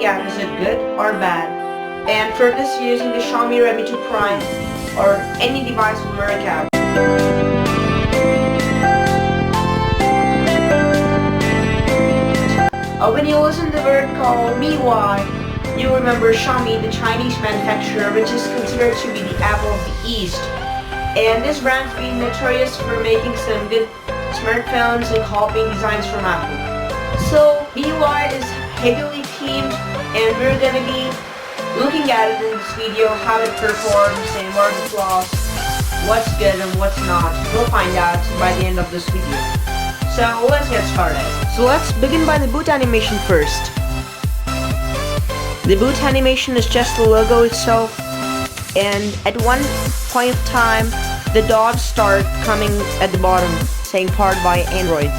app, is it good or bad? And for this, using the Xiaomi Redmi 2 Prime or any device will work out. When you listen to the word called MIUI, you remember Xiaomi, the Chinese manufacturer, which is considered to be the Apple of the East. And this brand's been notorious for making some good smartphones and copying designs from Apple. So MIUI is heavily themed, and we're gonna be looking at it in this video, how it performs and what are the flaws, what's good and what's not. We'll find out by the end of this video. So let's get started. So let's begin by the boot animation first. The boot animation is just the logo itself, and at one point of time the dots start coming at the bottom saying powered by Android.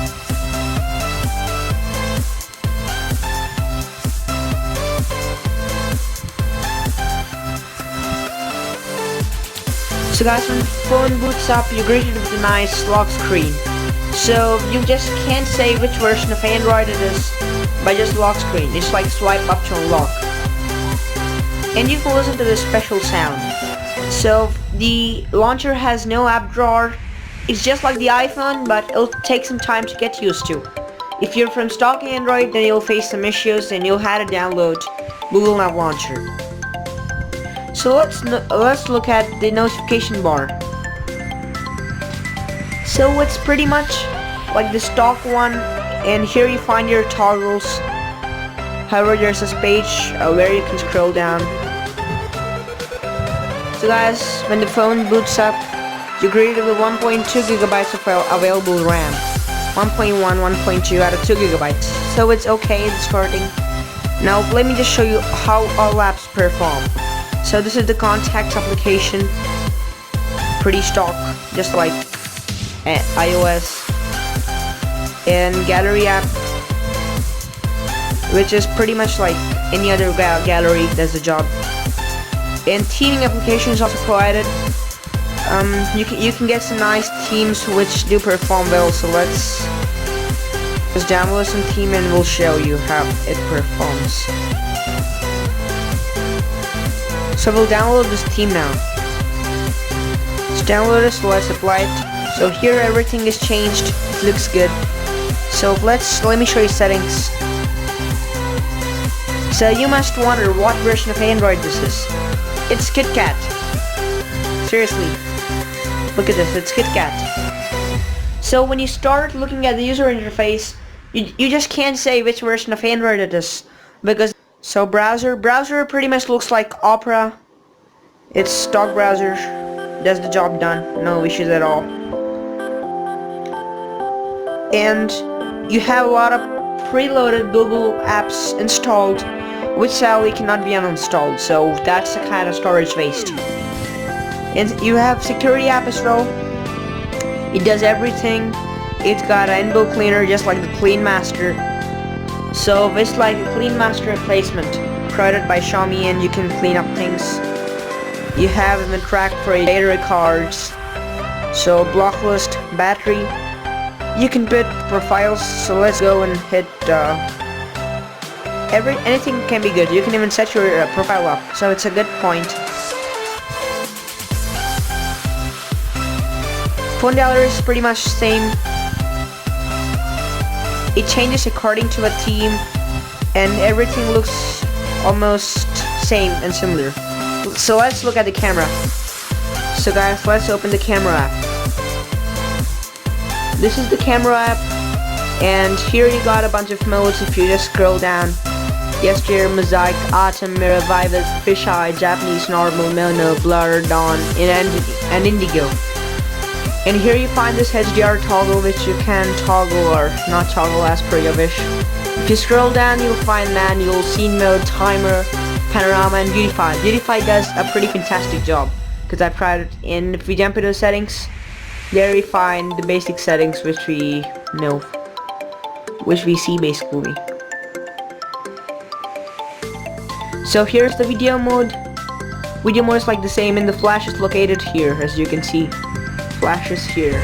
So guys, when the phone boots up, you're greeted with a nice lock screen. So you just can't say which version of Android it is by just lock screen. It's like swipe up to unlock. And you can listen to this special sound. So the launcher has no app drawer. It's just like the iPhone, but it'll take some time to get used to. If you're from stock Android, then you'll face some issues and you'll have to download Google Now Launcher. So let's look at the notification bar. So it's pretty much like the stock one, and here you find your toggles. However, there's a page where you can scroll down. So guys, when the phone boots up, you're greeted with 1.2 gigabytes of available RAM. 1.1, 1.2 out of 2 gigabytes. So it's okay, it's starting. Now let me just show you how all apps perform. So this is the contacts application. Pretty stock, just like iOS. And gallery app, which is pretty much like any other gallery, does the job. And theming application is also provided. You can get some nice themes which do perform well. So let's just download some theme and we'll show you how it performs. So we'll download this theme now. Let's download it, so let's apply it. So here everything is changed. It looks good. So let me show you settings. So you must wonder what version of Android this is. It's KitKat. Seriously. Look at this, it's KitKat. So when you start looking at the user interface, you just can't say which version of Android it is. Because so browser pretty much looks like Opera. It's stock browser. Does the job done. No issues at all. And you have a lot of preloaded Google apps installed, which sadly cannot be uninstalled, so that's a kind of storage waste. And you have security app as well. It does everything. It's got an inbuilt cleaner just like the Clean Master. So it's like a Clean Master replacement provided by Xiaomi, and you can clean up things. You have a track for data cards. So block list, battery. You can put profiles, so let's go and hit anything can be good. You can even set your profile up, so it's a good point. Phone dialer is pretty much the same. It changes according to a theme, and everything looks almost same and similar. So let's look at the camera. So guys, let's open the camera app. This is the camera app, and here you got a bunch of modes if you just scroll down. Gesture, Mosaic, Autumn, Mirror, Vivid, Fisheye, Japanese, Normal, Mono, Blur, Dawn, and Indigo. And here you find this HDR toggle, which you can toggle or not toggle as per your wish. If you scroll down, you'll find manual, scene mode, timer, panorama, and beautify. Beautify does a pretty fantastic job because I tried it. And if we jump into settings, there we find the basic settings which we know, which we see basically. So here's the video mode. Video mode is like the same, and the flash is located here, as you can see. Flash is here.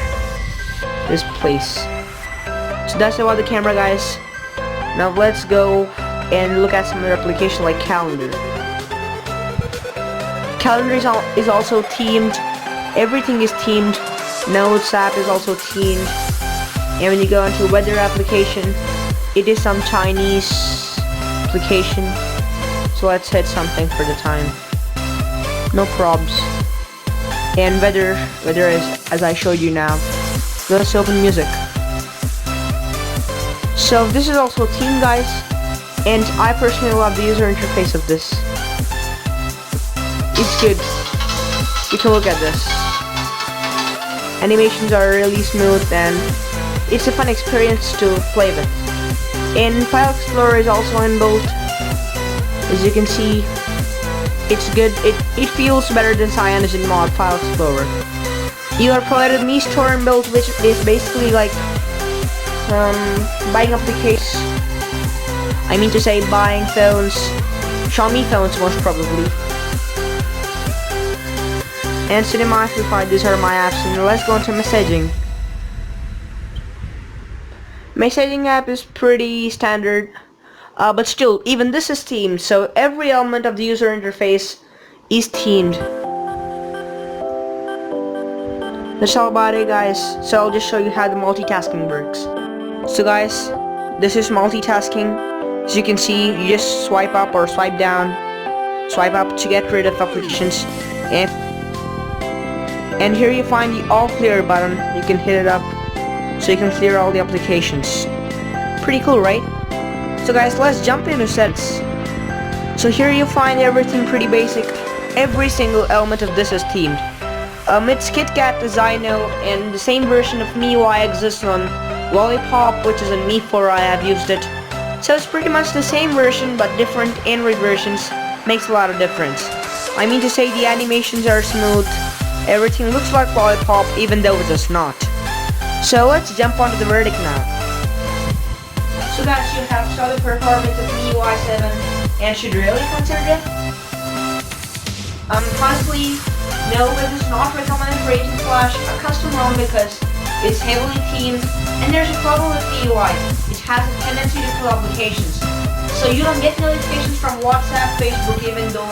This place. So that's about the camera, guys. Now let's go and look at some other application like calendar. Calendar is also themed. Everything is themed. Notes app is also themed. And when you go into weather application, it is some Chinese application. So let's hit something for the time. No probs. And weather is as I showed you now. Let's open music. So this is also themed, guys, and I personally love the user interface of this. It's good. You can look at this. Animations are really smooth and it's a fun experience to play with. And File Explorer is also inbuilt. As you can see, it's good. It feels better than CyanogenMod File Explorer. You are provided Mi Store inbuilt, which is basically like buying applications. I mean to say buying phones, Xiaomi phones most probably. And Cinema Amplified, these are my apps, and let's go into messaging. Messaging app is pretty standard, but still, even this is themed, so every element of the user interface is themed. That's all about it, guys. So I'll just show you how the multitasking works. So guys, this is multitasking. As you can see, you just swipe up or swipe down. Swipe up to get rid of applications. And here you find the all clear button. You can hit it up so you can clear all the applications. Pretty cool, right? So guys, let's jump into settings. So here you find everything pretty basic. Every single element of this is themed. It's KitKat, as I know, and the same version of MIUI exists on Lollipop, which is on Mi 4. I have used it. So it's pretty much the same version but different Android versions. Makes a lot of difference. I mean to say the animations are smooth. Everything looks like Lollipop even though it does not. So let's jump onto the verdict now. So guys, you have solid performance of MIUI 7 and should really consider it. Honestly, no, it is not recommended for Agent Flash, a custom ROM, because it's heavily themed, and there's a problem with MIUI. It has a tendency to kill applications. So you don't get notifications from WhatsApp, Facebook, even though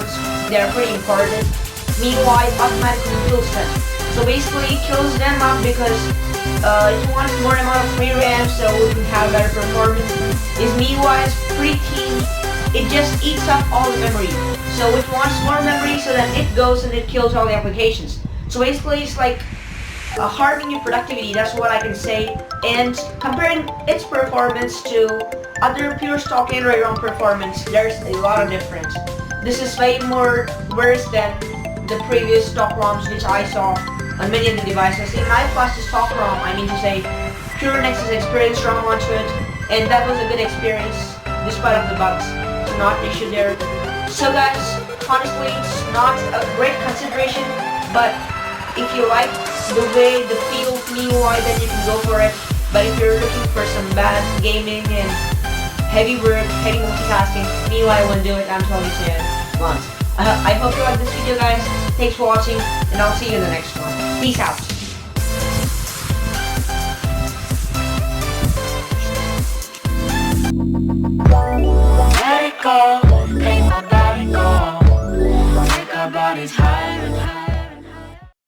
they're pretty important. MIUI automatically kills them. So basically it kills them up because it wants more amount of free RAM so it can have better performance. Is MIUI is pretty themed. It just eats up all the memory. So it wants more memory, so then it goes and it kills all the applications. So basically it's like harming your productivity, that's what I can say. And comparing its performance to other pure stock Android ROM performance, there's a lot of difference. This is way more worse than the previous stock ROMs which I saw on many of the devices. In my plus stock ROM, I mean to say, pure Nexus Experience ROM onto it, and that was a good experience despite of the bugs. It's not an issue there. So guys, honestly, it's not a great consideration, but if you like the way, the feel of MIUI, then you can go for it. But if you're looking for some bad gaming and heavy work, heavy multitasking, MIUI won't do it, I'm telling you once. I hope you liked this video, guys. Thanks for watching, and I'll see you in the next one. Peace out. Let it go, make my body go. Make our bodies higher and higher.